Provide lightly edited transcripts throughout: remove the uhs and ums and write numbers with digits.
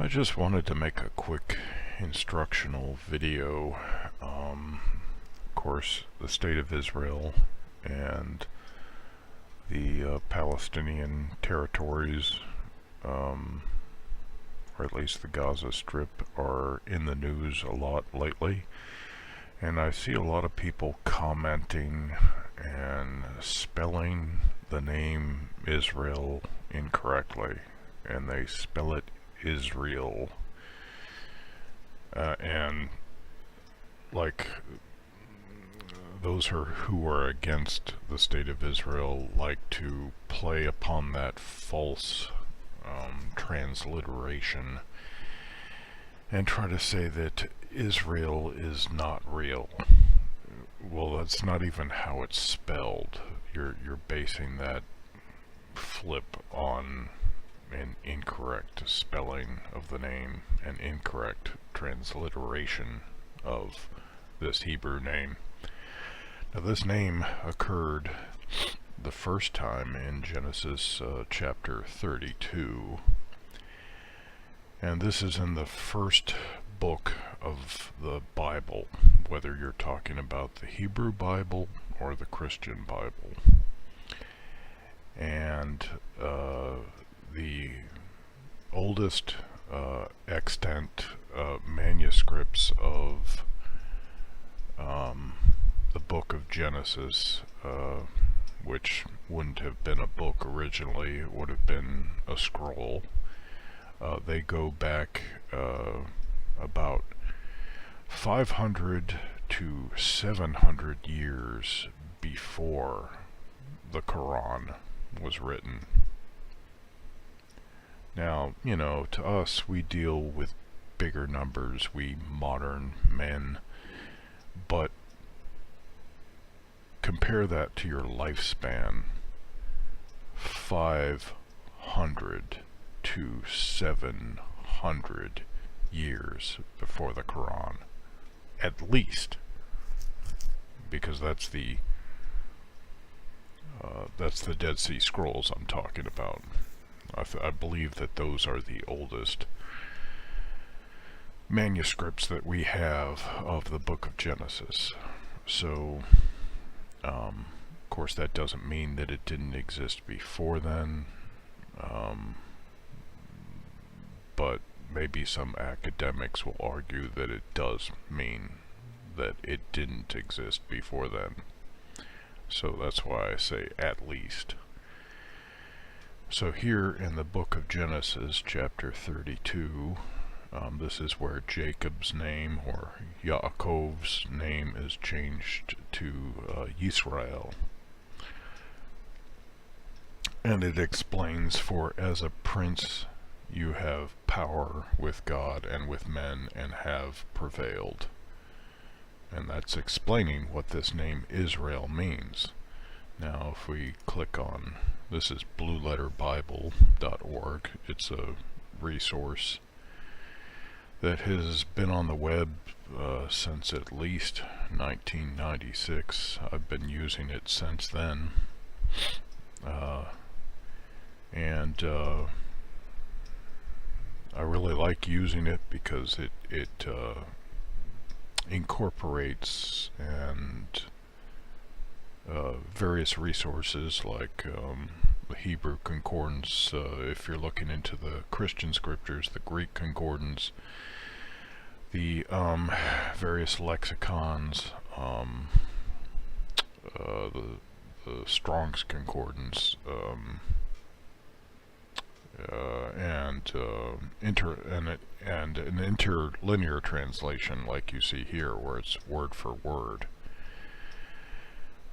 I just wanted to make a quick instructional video. Of course, the state of Israel and the Palestinian territories, or at least the Gaza Strip, are in the news a lot lately. And I see a lot of people commenting and spelling the name Israel incorrectly, and they spell it IsReal, and like those who are against the state of Israel like to play upon that false transliteration and try to say that Israel is not real. Well, that's not even how it's spelled. You're basing that flip on an incorrect spelling of the name, an incorrect transliteration of this Hebrew name. Now, this name occurred the first time in Genesis chapter 32, and this is in the first book of the Bible, whether you're talking about the Hebrew Bible or the Christian Bible. And the oldest extant manuscripts of the book of Genesis, which wouldn't have been a book originally, it would have been a scroll. They go back about 500 to 700 years before the Quran was written. Now, you know, to us, we deal with bigger numbers, we modern men, but compare that to your lifespan. 500 to 700 years before the Quran, at least, because that's the Dead Sea Scrolls I'm talking about. I believe that those are the oldest manuscripts that we have of the book of Genesis. So, of course, that doesn't mean that it didn't exist before then, but maybe some academics will argue that it does mean that it didn't exist before then. So that's why I say at least. So here in the book of Genesis, chapter 32, this is where Jacob's name, or Yaakov's name, is changed to IsraEL. And it explains, for as a prince you have power with God and with men, and have prevailed. And that's explaining what this name Israel means. Now if we click on, this is blueletterbible.org. It's a resource that has been on the web since at least 1996. I've been using it since then. And I really like using it because it incorporates and various resources like the Hebrew concordance, if you're looking into the Christian scriptures, the Greek concordance, the various lexicons, the Strong's concordance, and an interlinear translation like you see here, where it's word for word.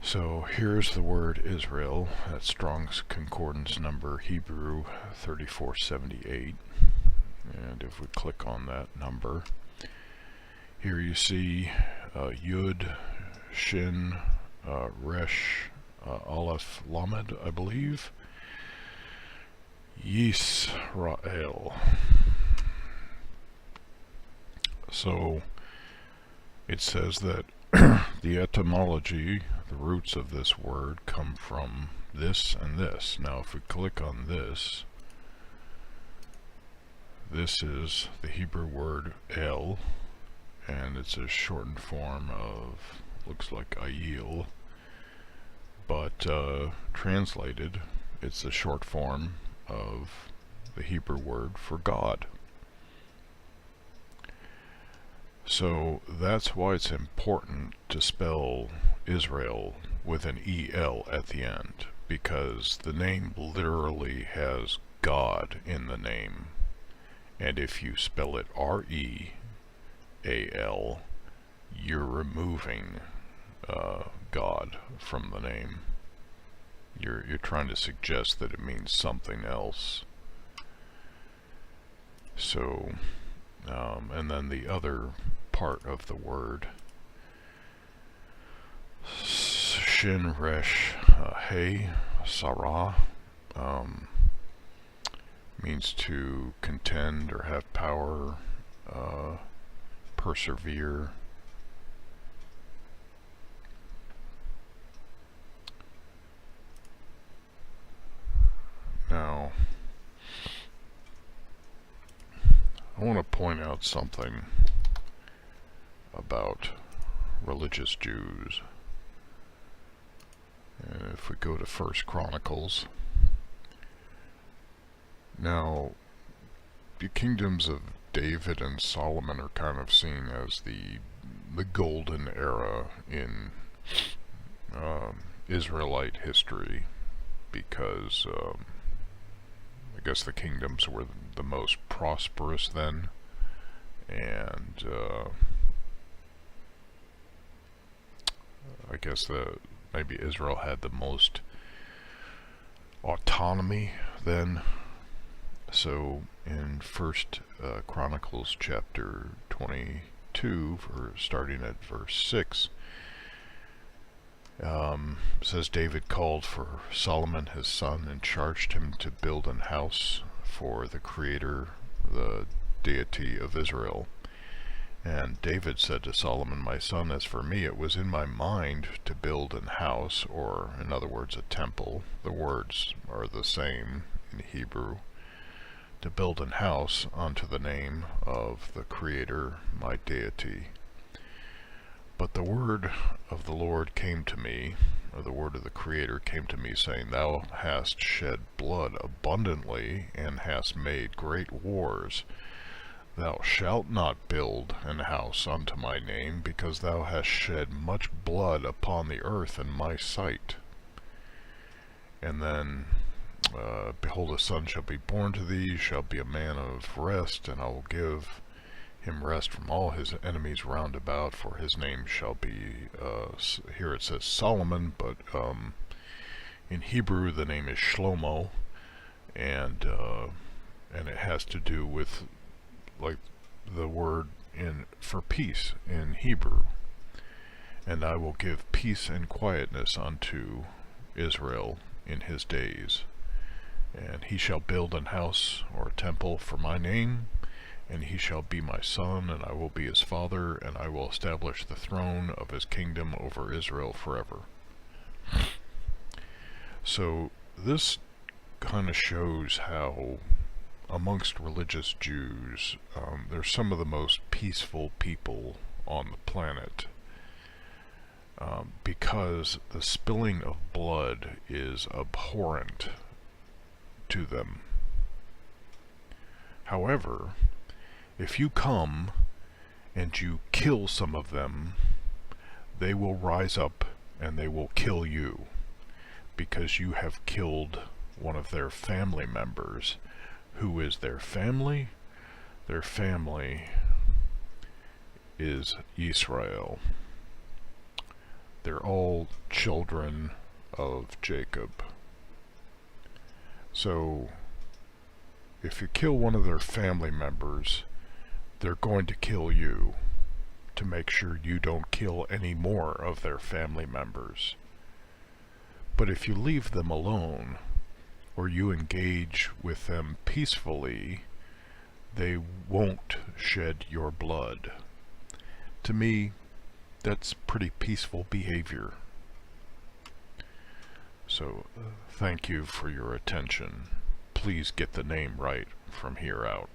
So here's the word Israel, that's Strong's concordance number Hebrew 3478, and if we click on that number, here you see Yud, Shin, Resh, Aleph, Lamed, I believe, Yisrael. So it says that the etymology, the roots of this word, come from this and this. Now if we click on this, This is the Hebrew word El, and it's a shortened form of, looks like Ayil, but translated, it's a short form of the Hebrew word for God. So that's why it's important to spell Israel with an EL at the end, because the name literally has God in the name. And if you spell it R-E-A-L, you're removing God from the name. You're trying to suggest that it means something else. So, and then the other part of the word, Shin Resh He Sarah, means to contend or have power, persevere. Now, I want to point out something about religious Jews. And if we go to 1 Chronicles, now the kingdoms of David and Solomon are kind of seen as the golden era in Israelite history, because I guess the kingdoms were the most prosperous then, and I guess maybe Israel had the most autonomy then. So in 1 Chronicles chapter 22, starting at verse 6, says, David called for Solomon his son and charged him to build an house for the Creator, the deity of Israel. And David said to Solomon, my son, as for me, it was in my mind to build an house, or in other words, a temple. The words are the same in Hebrew. To build an house unto the name of the Creator, my deity. But the word of the Lord came to me, or the word of the Creator came to me, saying, Thou hast shed blood abundantly, and hast made great wars. Thou shalt not build an house unto my name, because thou hast shed much blood upon the earth in my sight. And then, behold, a son shall be born to thee, shall be a man of rest, and I will give him rest from all his enemies round about, for his name shall be, here it says Solomon, but in Hebrew the name is Shlomo, and it has to do with like the word for peace in Hebrew. And I will give peace and quietness unto Israel in his days. And he shall build an house or a temple for my name, and he shall be my son, and I will be his father, and I will establish the throne of his kingdom over Israel forever. So this kind of shows how amongst religious Jews, they're some of the most peaceful people on the planet, because the spilling of blood is abhorrent to them. However, if you come and you kill some of them, they will rise up and they will kill you, because you have killed one of their family members. Who is their family? Their family is Israel. They're all children of Jacob. So if you kill one of their family members, they're going to kill you to make sure you don't kill any more of their family members. But if you leave them alone, or you engage with them peacefully, they won't shed your blood. To me, that's pretty peaceful behavior. So, thank you for your attention. Please get the name right from here out.